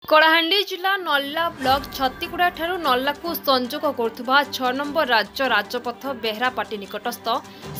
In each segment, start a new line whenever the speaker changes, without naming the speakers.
कलाहांडी जिला नल्ला ब्लॉक छत्तीगुड़ा ठारू नल्ला को संजोग करुवा 6 नंबर राज्य राजपथ बेहरापाटी निकटस्थ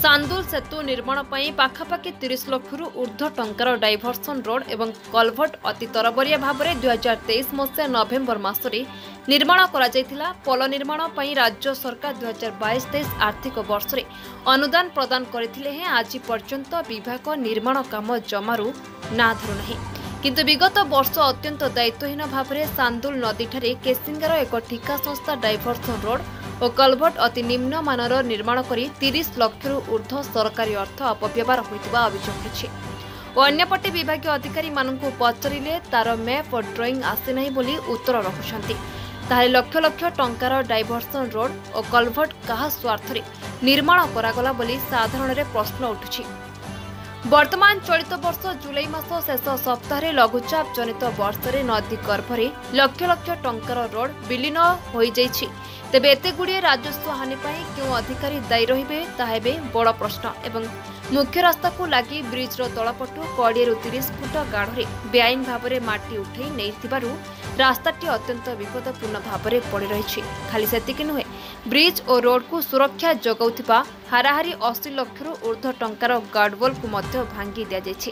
सांदुल सेतु निर्माण पर पाखापाखि 30 लाख ऊर्ध्व टंकार डाइभर्सन रोड एवं कलभट अति तरबरिया भाव में 2023 मसीहा नवेम्बर मासरे निर्माण करा पोल निर्माण पर राज्य सरकार 2022-23 आर्थिक वर्ष में अनुदान प्रदान करते आज पर्यंत विभाग निर्माण काम जमारू ना धरुना किंतु विगत वर्ष अत्यंत दायित्वहीन भाव में सांदुल नदी ठारे केसिंगार एक ठिका संस्था डाइभर्सन रोड और कलभट अति निम्न मानर निर्माण करी 30 लाख ऊर्ध्व सरकारी अर्थ अपव्यवहार होइतिबा अभियोग होइछि। अन्यपटे विभागीय अधिकारी मानकु पचरिले तार मैप और ड्रॉइंग आसे नहीं बोली उत्तर रखुछंती। ताहे लक्ष लक्ष टंकार डाइभर्सन रोड और कलभट कहा स्वार्थरे निर्माण करागला बोली साधारण रे प्रश्न उठुछि। वर्तमान चलित वर्ष जुलाई मास शेष सप्ताह लघुचाप जनित वर्ष नदी गर्भरे लक्ष लक्ष टंकार रोड विलीन हो जाइछि। तेबे एते गुड़िए राजस्व हानि पाई क्यों अधिकारी दायी रहिबे ताहेबे बड़ प्रश्न एवं मुख्य रास्ता को लगी ब्रिज रो तळपटु 20 ରୁ 30 फुट गाढ़े बेआईन भाव में माटी उठे नहीं रास्ताटी अत्यंत विपदपूर्ण भाव में पड़ रही। खाली सेतिक नुहे ब्रिज और रोड को सुरक्षा जगाउथिबा हाराहारी 80 लाख ऊर्ध्व टंकार गार्डवॉल को मध्य भांगी दिया जायछि।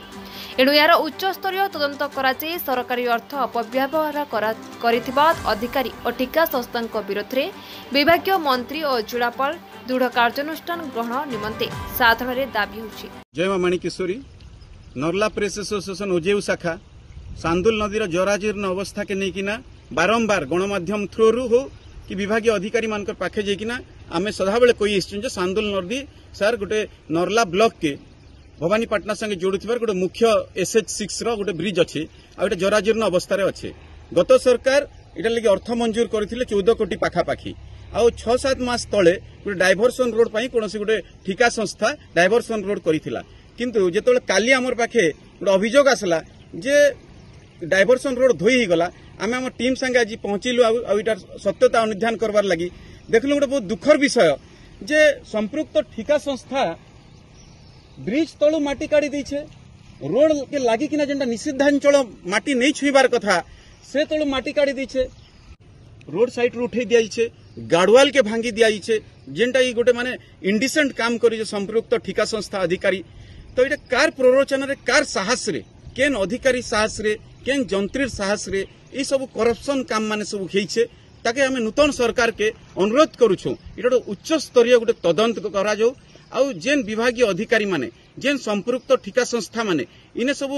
एणु यार उच्च स्तरीय तदंत कराई सरकारी अर्थ अपव्यवहार करिथिबा अधिकारी और ठिका संस्था विरोध में विभागीय मंत्री और जिलापाल दृढ़ कार्यानुष्ठान ग्रहण निमंते साधारण दाबी होछि।
जय मां मणिकेश्वरी नर्ला प्रेस एसोसिएशन ओजेयू शाखा सांदुल नदीर जराजीर्ण अवस्था के लेकिना बारंबार गणमाध्यम थ्रू हो कि विभागीय अधिकारी मान पाखे जाइकिना आमे सदाबेले कही आसछन सांदुल नदी सार गोटे नर्ला ब्लॉक के भवानीपाटना संगे जोड़ुथिबार गोटे मुख्य SH6 रो गोटे ब्रिज अच्छे आ गोटे जराजीर्ण अवस्था अच्छे। गत सरकार इटा लगी अर्थ मंजूर करथिले 14 कोटी पाखापाखि आ 6-7 मास तले गोटे डाइभर्सन रोड पाई कोनोसी गोटे ठिका संस्था डाइभर्सन रोड करिथिला किंतु जेतोले काली हमर पाखे गोटे अभियोग आसला जे डाइभर्सन रोड धोई ही गला आमे हम टीम संगे आज पहुंचिलु आ इटा सत्यता अनुध्यान करबार लगी देखलु गोटे बहुत दुखर विषय जे संपृक्त ठिका संस्था ब्रिज तलु माटी काढ़ी देछे रोड के लागी किना जेंटा निषिद्धांचल माटी नहीं छुईबार कथा से तलु माटी काढ़ी देछे रोड साइड रू उठे दिया गाड़वाल के भांगी दिया जेनटा गोटे माने इंडिसेंट काम करी संपृक्त ठिका संस्था अधिकारी तो ये कार प्ररोचन रे कार साहस रे केन अधिकारी साहस रे केन जंत्रीर साहस रे ये सब करप्शन काम माने सब होइछे ताके हमें नूतन सरकार के अनुरोध करूछु इटा उच्च स्तरीय गोटे तदंत करा जाऊ आउ जेन विभागीय अधिकारी माने जेन संपृक्त ठिका संस्था माने इने सब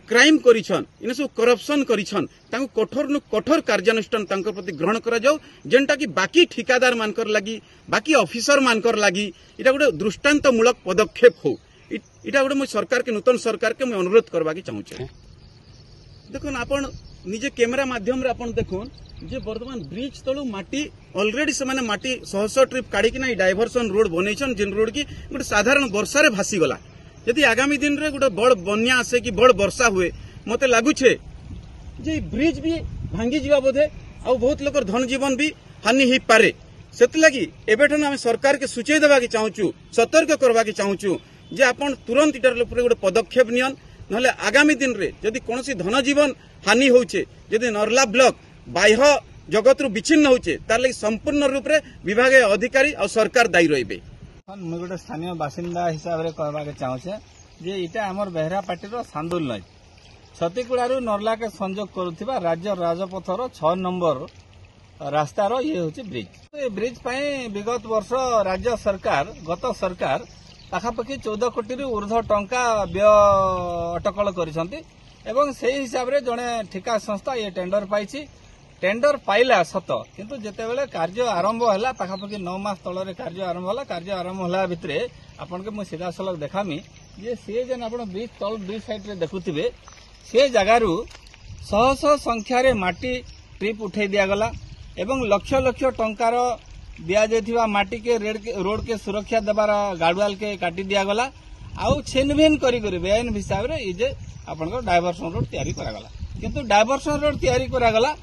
क्राइम करिछन इने सब करप्शन करिछन तांको कठोर नु कठोर कार्यानुष्ठान तांको प्रति ग्रहण करा जाऊ जेनटा कि बाकी ठिकादार मानकर लागी बाकी ऑफिसर मानकर लागी इटा गोटे दृष्टांतमूलक पदक्षेप हो इटा गोटे मैं सरकार के नूतन सरकार के मैं अनुरोध करबा के चाहू छे। देखुन आपण निजे कैमरा माध्यम रे आपण देखुन जे वर्तमान ब्रिज तलु माटी ऑलरेडी से माने माटी 100 ट्रिप काढ़ी कि ना डाइभर्सन रोड बनैछन जिन रोड की गोटे साधारण वर्षा रे भासी गला यदि आगामी दिन रे गोटे बड़ बन्या आसे कि बड़ वर्षा हुए मते लागुछे जे ब्रिज भी भांगी जीवा बोधे आ बहुत लोकर धन जीवन भी हानि ही पारे सेत लगी एबेठन हम सरकार के सूचय देबा के चाहूछु सतर्क करबा के चाहूछु जे आपण तुरंत इटार ऊपर गोटे पदक्षेप नियन नहले आगामी दिन रे यदि कोनोसी धन जीवन हानि होउछे यदि नर्ला ब्लॉक बाह्य जगत रु विच्छिन्न होउछे तार लगी संपूर्ण रूप रे विभागीय अधिकारी और सरकार दायी रहिबे।
मैं गोटे स्थानीय बासिंदा हिसाब से कहवा के चाहूचे जे इटा हमर बेहरापाटी रो सांदुल नई छत्तीगुड़ा नर्ला के संजोग करुथिबा राज्य राजपथ रो 6 नंबर रास्ता रो ये होची ब्रिज ये ब्रिज पई विगत वर्ष राज्य सरकार गत सरकार पाखापाखि 14 कोटी रु ऊर्ध्व टंका व्यय अटकल करिसंती एवं से हिसाब रे जने ठिका संस्था ये टेंडर पाइछि टेंडर पाइला सत किंतु जेतेबेले कार्य आरंभ होला पाखापाखि 9 मास तलरे कार्य आरंभ होला भितरे आपन के मु सीधा सलक देखामी जे से जन आपन ब्रिज तल दुई साइड रे देखुथिबे से जगारू शह संख्या रे माटी ट्रिप उठे दिया गला एवं लक्ष लक्ष टंकार दिया जाइथिबा माटी के रोड के सुरक्षा देबार गाड़वाल के काटी दिया गला आउ छेनभेन करी बेआईन हिसाब रे जे आपन डाइभर्सन रोड तैयारी करा गला किंतु डाइभर्सन रोड तैयारी करा गला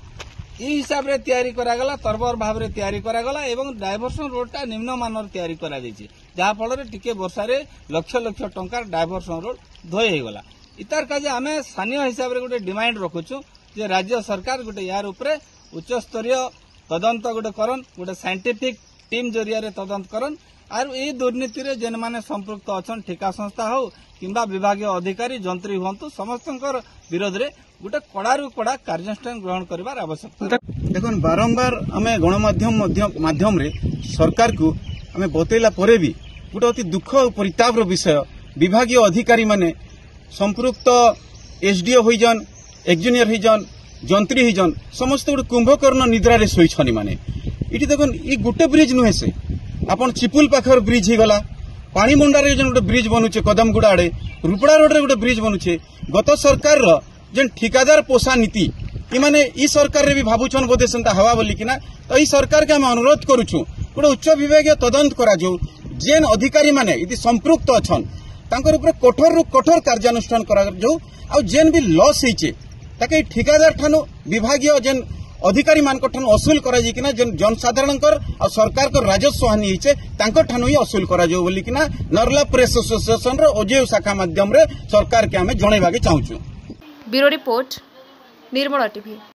ई हिसाब रे तैयारी करा गला तरबर भाव रे तैयारी करा गला एवं डाइभर्सन रोडटा निम्न मानर तैयारी करा जायछि जहा फल रे टिके वर्षा रे लक्ष लक्ष टंकार डाइभर्सन रोड धोई हे गला इतार काजे आमे स्थानीय हिसाब रे गोटे डिमांड रखुछु जे राज्य सरकार गोटे यार उपरे उच्च स्तरीय तदंत गोटे करन गोटे साइंटिफिक टीम जरिया तदंत करन आर ये दुर्नीति रे जेन माने संपृक्त अछन ठेका संस्था हो किंबा विभागीय अधिकारी जंत्री हुंतु समस्त विरोध रे गोटे कड़ारू कड़ा कार्यानुष्ठान ग्रहण करिवार आवश्यकता।
देखो बारंबार आम गणमाध्यम माध्यम रे सरकार को आम बतैला परे भी गोटे अति दुख और परितापर विषय विभागीय अधिकारी माने संपृक्त एसडीओ होइजन इंजीनियर होइजन जंत्री होइजन समस्त गोटे कुंभकर्ण निद्रा रे सोइछनी माने इटी देखो ये गोटे ब्रिज नुहे से आपन चिपुल पाखर ब्रिज ही गला पानी मुंडारे जन गोटे ब्रिज बनुचे कदमगुड़ा आड़े रुपड़ा रोड रे गोटे ब्रिज बनुचे गत सरकार रो जेन ठिकादार पोषा नीति इमाने ई सरकार रे भी भाबुछन बोधे सेंता हवा बोली किना तो ई सरकार के हम अनुरोध करूछु गोटे उच्च विभागीय तदंत करा जो जेन अधिकारी माने इति संपृक्त अछन तांकर ऊपर कठोर रु कठोर कार्यानुष्ठान करा जो आ जेन भी लॉस हेचे ताके ठिकादार ठानो विभागीय जेन अधिकारी मान असूल करा किना जेन जनसाधारण और सरकार को राजस्व हानि होइछे तांकर ठानु ही असूल करा जो बोली किना नर्ला प्रेस एसोसिएशन रो ओजेयू शाखा माध्यम रे सरकार के हमें जणैबा के चाहूछु।
Bureau report Nirmala TV.